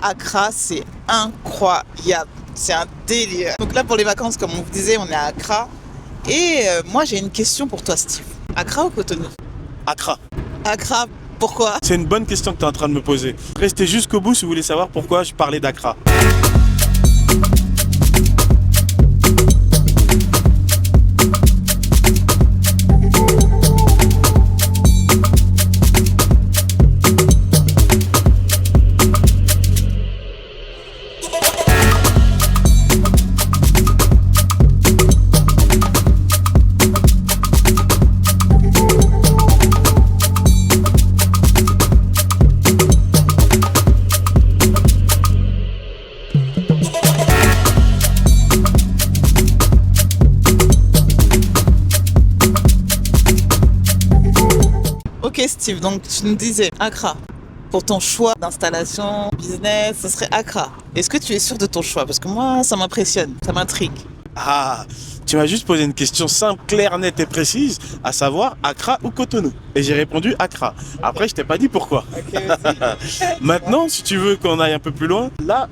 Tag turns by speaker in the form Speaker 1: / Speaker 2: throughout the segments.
Speaker 1: Accra, c'est incroyable. C'est un délire. Donc là, pour les vacances, comme on vous disait, on est à Accra. Et moi, j'ai une question pour toi, Steve. Accra ou Cotonou?
Speaker 2: Accra.
Speaker 1: Accra, pourquoi?
Speaker 2: C'est une bonne question que tu es en train de me poser. Restez jusqu'au bout si vous voulez savoir pourquoi je parlais d'Accra.
Speaker 1: Ok, Steve, donc tu nous disais Accra. Pour ton choix d'installation, business, ce serait Accra. Est-ce que tu es sûr de ton choix? Parce que moi, ça m'impressionne, ça m'intrigue.
Speaker 2: Ah, tu m'as juste posé une question simple, claire, nette et précise, à savoir Accra ou Cotonou. Et j'ai répondu Accra. Après, je t'ai pas dit pourquoi. Maintenant, si tu veux qu'on aille un peu plus loin, là,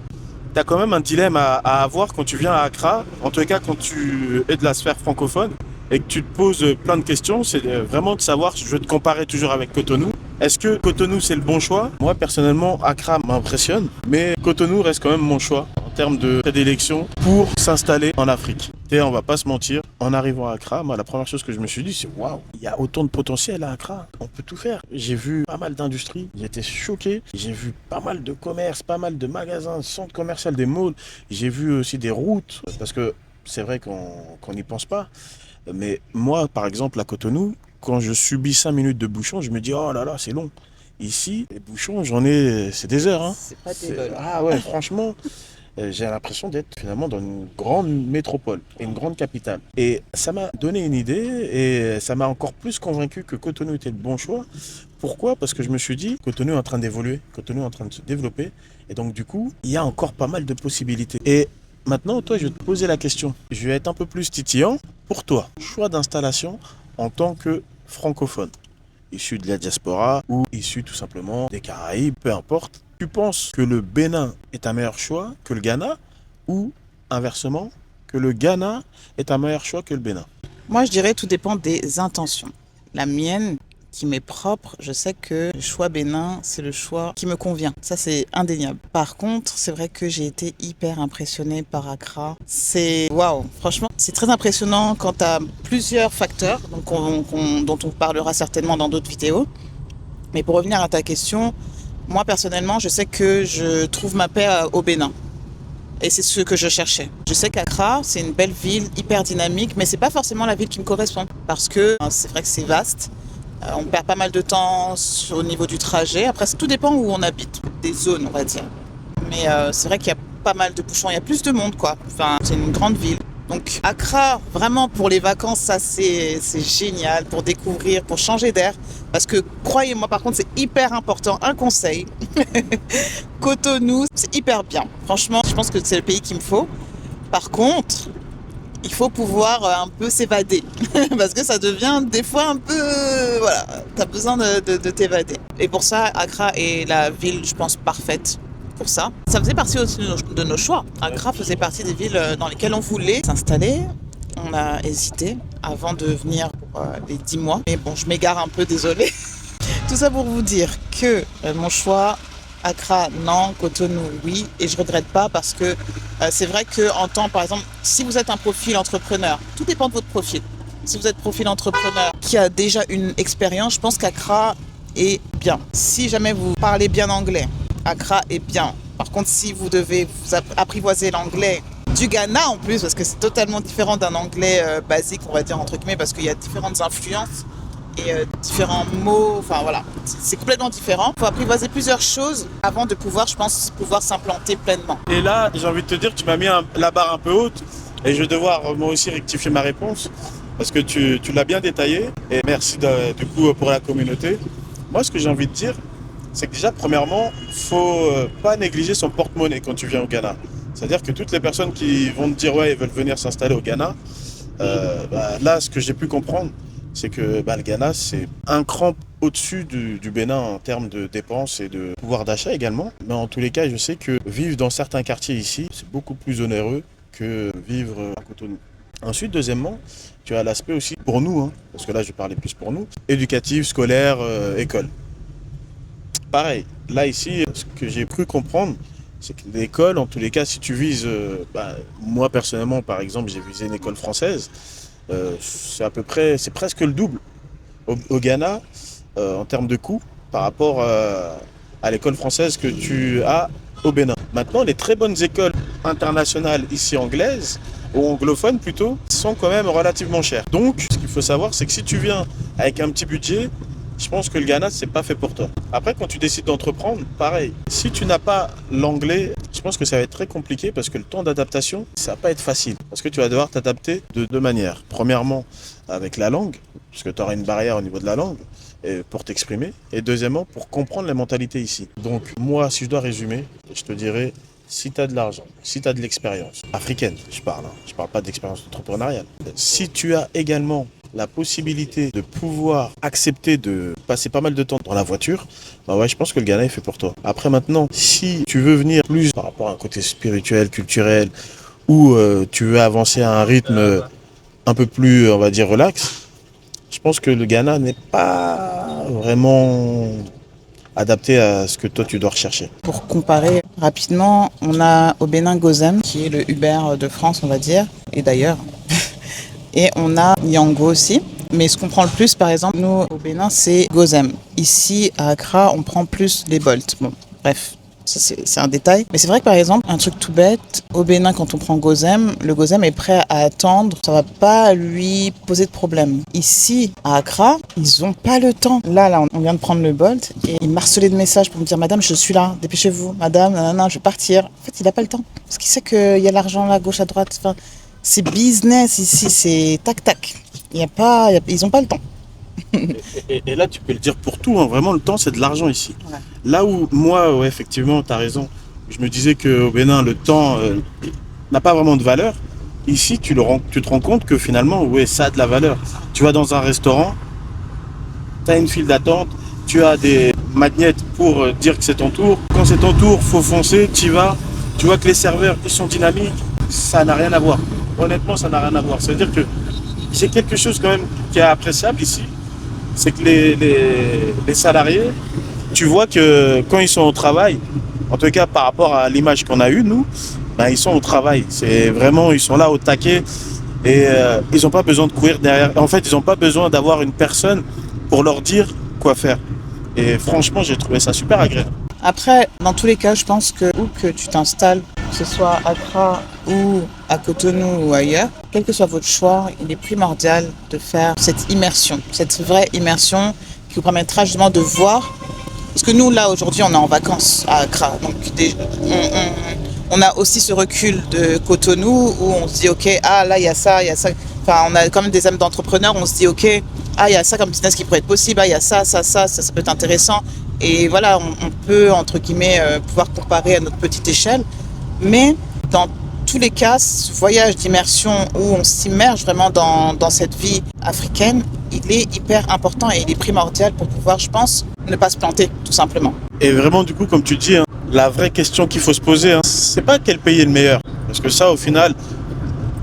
Speaker 2: tu as quand même un dilemme à avoir quand tu viens à Accra. En tout cas, quand tu es de la sphère francophone et que tu te poses plein de questions, c'est vraiment de savoir, je vais te comparer toujours avec Cotonou. Est-ce que Cotonou, c'est le bon choix? Moi, personnellement, Accra m'impressionne, mais Cotonou reste quand même mon choix en termes de prédilection pour s'installer en Afrique. Et on va pas se mentir, en arrivant à Accra, moi, la première chose que je me suis dit, c'est waouh, il y a autant de potentiel à Accra, on peut tout faire. J'ai vu pas mal d'industries, j'étais choqué, j'ai vu pas mal de commerces, pas mal de magasins, centres commerciaux, des malls, j'ai vu aussi des routes, parce que c'est vrai qu'on n'y pense pas. Mais moi, par exemple, à Cotonou, quand je subis 5 minutes de bouchon, je me dis, oh là là, c'est long. Ici, les bouchons, c'est des heures. Hein.
Speaker 1: C'est pas des vols.
Speaker 2: Ah ouais, franchement, j'ai l'impression d'être finalement dans une grande métropole, une grande capitale. Et ça m'a donné une idée et ça m'a encore plus convaincu que Cotonou était le bon choix. Pourquoi? Parce que je me suis dit, Cotonou est en train d'évoluer, Cotonou est en train de se développer. Et donc, du coup, il y a encore pas mal de possibilités. Et maintenant, toi, je vais te poser la question. Je vais être un peu plus titillant. Pour toi, choix d'installation en tant que francophone, issu de la diaspora ou issu tout simplement des Caraïbes, peu importe. Tu penses que le Bénin est un meilleur choix que le Ghana ou inversement, que le Ghana est un meilleur choix que le Bénin?
Speaker 1: Moi, je dirais tout dépend des intentions. La mienne, qui m'est propre, je sais que le choix Bénin, c'est le choix qui me convient. Ça, c'est indéniable. Par contre, c'est vrai que j'ai été hyper impressionnée par Accra. C'est waouh, franchement, c'est très impressionnant quand tu as plusieurs facteurs, donc dont on parlera certainement dans d'autres vidéos. Mais pour revenir à ta question, moi personnellement, je sais que je trouve ma paix au Bénin. Et c'est ce que je cherchais. Je sais qu'Accra, c'est une belle ville, hyper dynamique, mais c'est pas forcément la ville qui me correspond. Parce que c'est vrai que c'est vaste. On perd pas mal de temps au niveau du trajet. Après, tout dépend où on habite, des zones, on va dire. Mais c'est vrai qu'il y a pas mal de bouchons. Il y a plus de monde, quoi. Enfin, c'est une grande ville. Donc, Accra, vraiment, pour les vacances, ça, c'est génial. Pour découvrir, pour changer d'air. Parce que, croyez-moi, par contre, c'est hyper important. Un conseil. Cotonou, c'est hyper bien. Franchement, je pense que c'est le pays qu'il me faut. Par contre, il faut pouvoir un peu s'évader. Parce que ça devient des fois un peu... Voilà, t'as besoin de t'évader. Et pour ça, Accra est la ville, je pense, parfaite pour ça. Ça faisait partie aussi de nos choix. Accra faisait partie des villes dans lesquelles on voulait s'installer. On a hésité avant de venir pour les 10 mois. Mais bon, je m'égare un peu, désolée. Tout ça pour vous dire que mon choix... Accra, non. Cotonou, oui. Et je regrette pas parce que c'est vrai que en temps, par exemple, si vous êtes un profil entrepreneur, tout dépend de votre profil. Si vous êtes profil entrepreneur qui a déjà une expérience, je pense qu'Accra est bien. Si jamais vous parlez bien anglais, Accra est bien. Par contre, si vous devez vous apprivoiser l'anglais du Ghana en plus, parce que c'est totalement différent d'un anglais basique, on va dire entre guillemets, parce qu'il y a différentes influences. Et différents mots, enfin voilà, c'est complètement différent. Il faut apprivoiser plusieurs choses avant de pouvoir, je pense, pouvoir s'implanter pleinement.
Speaker 2: Et là, j'ai envie de te dire que tu m'as mis la barre un peu haute et je vais devoir moi aussi rectifier ma réponse parce que tu l'as bien détaillé et merci du coup pour la communauté. Moi, ce que j'ai envie de dire, c'est que déjà, premièrement, il ne faut pas négliger son porte-monnaie quand tu viens au Ghana. C'est-à-dire que toutes les personnes qui vont te dire ouais, ils veulent venir s'installer au Ghana, là, ce que j'ai pu comprendre, c'est que le Ghana, c'est un cran au-dessus du Bénin en termes de dépenses et de pouvoir d'achat également. Mais en tous les cas, je sais que vivre dans certains quartiers ici, c'est beaucoup plus onéreux que vivre à Cotonou. Ensuite, deuxièmement, tu as l'aspect aussi pour nous, hein, parce que là je parlais plus pour nous, éducatif, scolaire, école. Pareil, là ici, ce que j'ai cru comprendre, c'est que l'école, en tous les cas, si tu vises, moi personnellement par exemple, j'ai visé une école française, c'est à peu près, c'est presque le double au Ghana en termes de coûts par rapport à l'école française que tu as au Bénin. Maintenant, les très bonnes écoles internationales ici anglaises, ou anglophones plutôt, sont quand même relativement chères. Donc, ce qu'il faut savoir, c'est que si tu viens avec un petit budget, je pense que le Ghana, c'est pas fait pour toi. Après, quand tu décides d'entreprendre, pareil. Si tu n'as pas l'anglais, je pense que ça va être très compliqué parce que le temps d'adaptation, ça va pas être facile. Parce que tu vas devoir t'adapter de deux manières. Premièrement, avec la langue, parce que tu auras une barrière au niveau de la langue pour t'exprimer. Et deuxièmement, pour comprendre les mentalités ici. Donc, moi, si je dois résumer, je te dirais, si tu as de l'argent, si tu as de l'expérience, africaine, je parle, hein, je parle pas d'expérience entrepreneuriale. Si tu as également la possibilité de pouvoir accepter de passer pas mal de temps dans la voiture, bah ouais, je pense que le Ghana est fait pour toi. Après maintenant, si tu veux venir plus par rapport à un côté spirituel, culturel, ou tu veux avancer à un rythme un peu plus, on va dire, relax, je pense que le Ghana n'est pas vraiment adapté à ce que toi tu dois rechercher.
Speaker 1: Pour comparer rapidement, on a au Bénin Gozem, qui est le Uber de France, on va dire, et d'ailleurs. Et on a Yango aussi. Mais ce qu'on prend le plus, par exemple, nous, au Bénin, c'est Gozem. Ici, à Accra, on prend plus les Bolt. Bon, bref, ça, c'est un détail. Mais c'est vrai que, par exemple, un truc tout bête, au Bénin, quand on prend Gozem, le Gozem est prêt à attendre. Ça va pas lui poser de problème. Ici, à Accra, ils ont pas le temps. Là, on vient de prendre le Bolt et il m'harcelait de messages pour me dire « Madame, je suis là, dépêchez-vous. Madame, nanana, je vais partir. » En fait, il a pas le temps. Parce qu'il sait qu'il y a l'argent là, gauche, à droite. Enfin, c'est business ici, c'est tac-tac. Ils n'ont pas le temps.
Speaker 2: Et là, tu peux le dire pour tout, hein. Vraiment, le temps, c'est de l'argent ici.
Speaker 1: Ouais.
Speaker 2: Là où, moi, ouais, effectivement, tu as raison. Je me disais qu'au Bénin, le temps n'a pas vraiment de valeur. Ici, tu te rends compte que finalement, ouais, ça a de la valeur. Tu vas dans un restaurant, tu as une file d'attente, tu as des magnettes pour dire que c'est ton tour. Quand c'est ton tour, faut foncer, tu y vas. Tu vois que les serveurs, ils sont dynamiques. Ça n'a rien à voir. Honnêtement, ça n'a rien à voir. C'est-à-dire que c'est quelque chose quand même qui est appréciable ici. C'est que les salariés, tu vois que quand ils sont au travail, en tout cas par rapport à l'image qu'on a eue, nous, ben, ils sont au travail. C'est vraiment, ils sont là au taquet et ils n'ont pas besoin de courir derrière. En fait, ils n'ont pas besoin d'avoir une personne pour leur dire quoi faire. Et franchement, j'ai trouvé ça super agréable.
Speaker 1: Après, dans tous les cas, je pense que où que tu t'installes, que ce soit à Accra ou à Cotonou ou ailleurs, quel que soit votre choix, il est primordial de faire cette immersion, cette vraie immersion qui vous permettra justement de voir. Parce que nous, là, aujourd'hui, on est en vacances à Accra. Donc, on a aussi ce recul de Cotonou où on se dit, OK, ah là, il y a ça, il y a ça. Enfin, on a quand même des âmes d'entrepreneurs, on se dit, OK, ah, il y a ça comme business qui pourrait être possible, ah, il y a ça peut être intéressant. Et voilà, on peut, entre guillemets, pouvoir comparer à notre petite échelle. Mais dans tous les cas, ce voyage d'immersion où on s'immerge vraiment dans cette vie africaine, il est hyper important et il est primordial pour pouvoir, je pense, ne pas se planter, tout simplement.
Speaker 2: Et vraiment, du coup, comme tu dis, hein, la vraie question qu'il faut se poser, hein, c'est pas quel pays est le meilleur. Parce que ça, au final,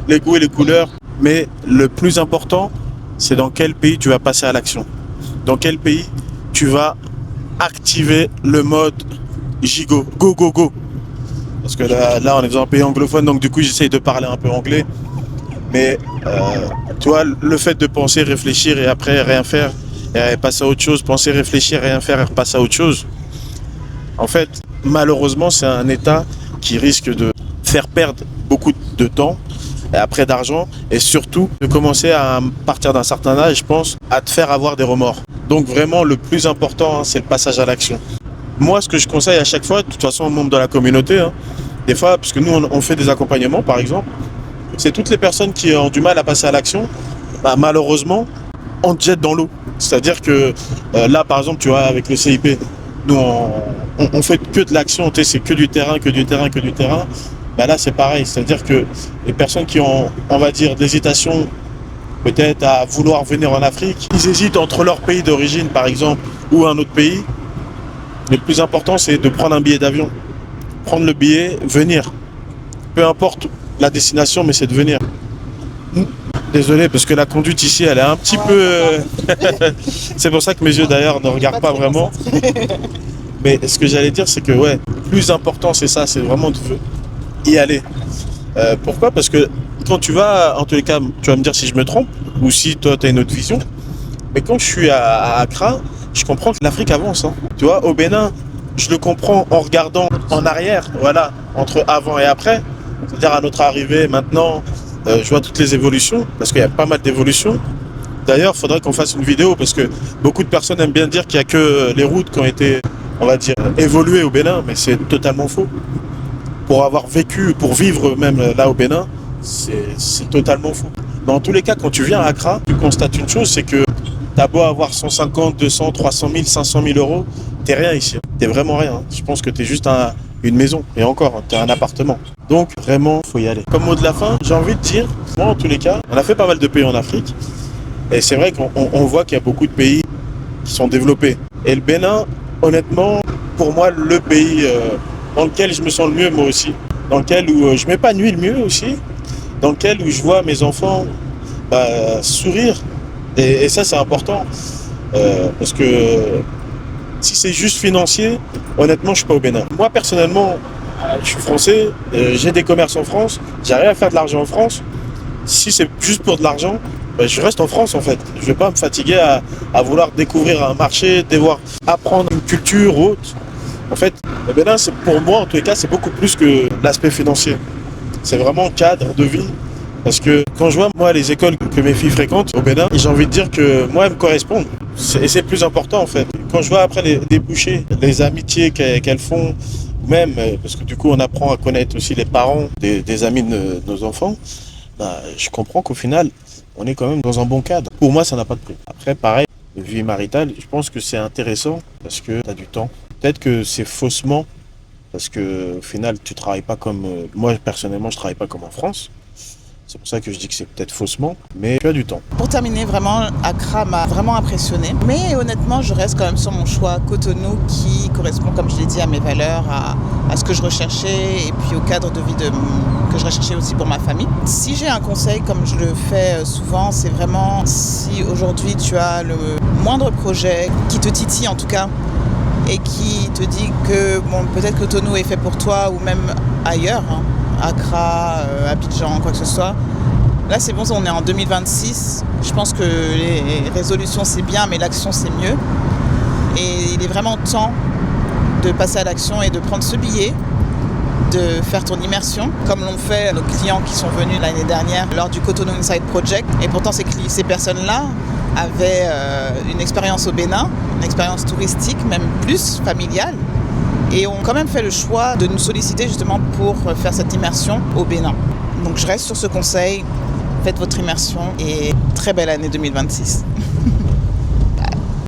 Speaker 2: les goûts et les couleurs, mais le plus important, c'est dans quel pays tu vas passer à l'action. Dans quel pays tu vas activer le mode gigot, go, go, go. Parce que là, on est dans un pays anglophone, donc du coup, j'essaye de parler un peu anglais. Mais, tu vois, le fait de penser, réfléchir et après rien faire et passer à autre chose, penser, réfléchir, rien faire et repasser à autre chose, en fait, malheureusement, c'est un état qui risque de faire perdre beaucoup de temps et après d'argent et surtout de commencer à partir d'un certain âge, je pense, à te faire avoir des remords. Donc vraiment, le plus important, hein, c'est le passage à l'action. Moi, ce que je conseille à chaque fois, de toute façon, aux membres de la communauté, hein, des fois, parce que nous, on fait des accompagnements, par exemple, c'est toutes les personnes qui ont du mal à passer à l'action, bah, malheureusement, on te jette dans l'eau. C'est-à-dire que là, par exemple, tu vois, avec le CIP, nous, on fait que de l'action, c'est que du terrain, que du terrain, que du terrain. Bah là, c'est pareil. C'est-à-dire que les personnes qui ont, on va dire, de l'hésitation peut-être à vouloir venir en Afrique. Ils hésitent entre leur pays d'origine, par exemple, ou un autre pays. Le plus important, c'est de prendre un billet d'avion. Prendre le billet, venir. Peu importe la destination, mais c'est de venir. Désolé, parce que la conduite ici, elle est un petit peu... C'est pour ça que mes yeux, d'ailleurs, ne regardent pas vraiment. Mais ce que j'allais dire, c'est que, ouais, le plus important, c'est ça, c'est vraiment de y aller. Pourquoi? Parce que quand tu vas, en tous les cas, tu vas me dire si je me trompe, ou si toi, tu as une autre vision. Mais quand je suis à Accra, je comprends que l'Afrique avance. Hein. Tu vois, au Bénin, je le comprends en regardant en arrière, voilà, entre avant et après. C'est-à-dire à notre arrivée, maintenant, je vois toutes les évolutions, parce qu'il y a pas mal d'évolutions. D'ailleurs, il faudrait qu'on fasse une vidéo, parce que beaucoup de personnes aiment bien dire qu'il n'y a que les routes qui ont été, on va dire, évoluées au Bénin, mais c'est totalement faux. Pour avoir vécu, pour vivre même là au Bénin, c'est totalement faux. Mais en tous les cas, quand tu viens à Accra, tu constates une chose, c'est que t'as beau avoir 150, 200, 300 000, 500 000 euros, t'es rien ici. T'es vraiment rien. Je pense que t'es juste une maison. Et encore, t'es un appartement. Donc, vraiment, faut y aller. Comme mot de la fin, j'ai envie de dire, moi, en tous les cas, on a fait pas mal de pays en Afrique. Et c'est vrai qu'on voit qu'il y a beaucoup de pays qui sont développés. Et le Bénin, honnêtement, pour moi, le pays dans lequel je me sens le mieux, moi aussi. Dans lequel où je m'épanouis le mieux aussi. Dans lequel où je vois mes enfants sourire. Et ça, c'est important. Parce que si c'est juste financier, honnêtement, je suis pas au Bénin. Moi, personnellement, je suis français, j'ai des commerces en France, j'arrive à faire de l'argent en France. Si c'est juste pour de l'argent, je reste en France en fait. Je ne vais pas me fatiguer à vouloir découvrir un marché, devoir apprendre une culture ou autre. En fait, le Bénin, c'est, pour moi, en tous les cas, c'est beaucoup plus que l'aspect financier. C'est vraiment cadre de vie. Parce que quand je vois, moi, les écoles que mes filles fréquentent au Bénin, j'ai envie de dire que moi, elles me correspondent. Et c'est le plus important, en fait. Quand je vois après les débouchés, les amitiés qu'elles font, même, parce que du coup, on apprend à connaître aussi les parents des amis de nos enfants, je comprends qu'au final, on est quand même dans un bon cadre. Pour moi, ça n'a pas de prix. Après, pareil, vie maritale, je pense que c'est intéressant parce que tu as du temps. Peut-être que c'est faussement, parce que au final, tu travailles pas comme... moi, personnellement, je travaille pas comme en France. C'est pour ça que je dis que c'est peut-être faussement, mais tu as du temps.
Speaker 1: Pour terminer, vraiment, Accra m'a vraiment impressionné. Mais honnêtement, je reste quand même sur mon choix Cotonou qui correspond, comme je l'ai dit, à mes valeurs, à ce que je recherchais et puis au cadre de vie que je recherchais aussi pour ma famille. Si j'ai un conseil, comme je le fais souvent, c'est vraiment si aujourd'hui tu as le moindre projet qui te titille en tout cas et qui te dit que bon, peut-être Cotonou est fait pour toi ou même ailleurs, hein, Accra, Abidjan, quoi que ce soit. Là, c'est bon, on est en 2026. Je pense que les résolutions, c'est bien, mais l'action, c'est mieux. Et il est vraiment temps de passer à l'action et de prendre ce billet, de faire ton immersion, comme l'ont fait nos clients qui sont venus l'année dernière lors du Cotonou Inside Project. Et pourtant, ces personnes-là avaient une expérience au Bénin, une expérience touristique, même plus familiale. Et ont quand même fait le choix de nous solliciter justement pour faire cette immersion au Bénin. Donc je reste sur ce conseil, faites votre immersion et très belle année 2026.